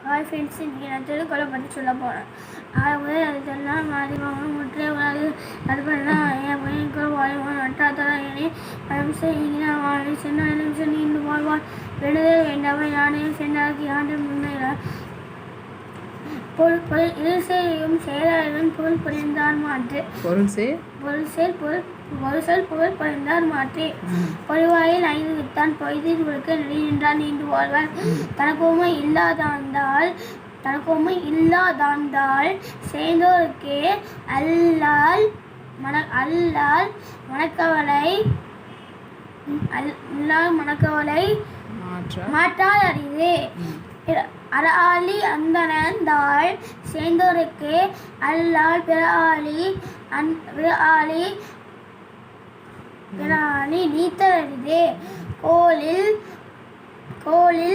Hi friends, இன்றைக்கி நான் திருக்குறளை பற்றி சொல்ல போகிறேன். அதாவது அதெல்லாம் மாறிவாங்க முற்றே உலகு அது பண்ணலாம் என் பையன்கள் வாழ்வான் நட்டாத்தரம் என பழம்சை இங்கின வாழ்வை சென்ன நிமிஷம் நீண்டு வாழ்வான் விடுதல் வேண்டாமல் யானையும் சென்றாக்கி ஆண்டு முன்னேறார் இருசெய்யும் செயலாளர்கள் புகழ் புரிந்தார் மாற்று புகழ் புரிந்தார் மாற்றே பொறிவாயில் 5 வித்தான் பொய்தீர் உலக நெறி நின்றார் நீண்டு வாழ்வார் தனக்குமை இல்லாதாந்தால் சேர்ந்தோர்க்கே அல்லால் மனக்கவலை மாற்றால் அரிதே அறஆழி அந்தணந்தாள் சேர்ந்தோர்க்கே அல்லால் பிறஆழி நீத்தல் அரிதே கோலில்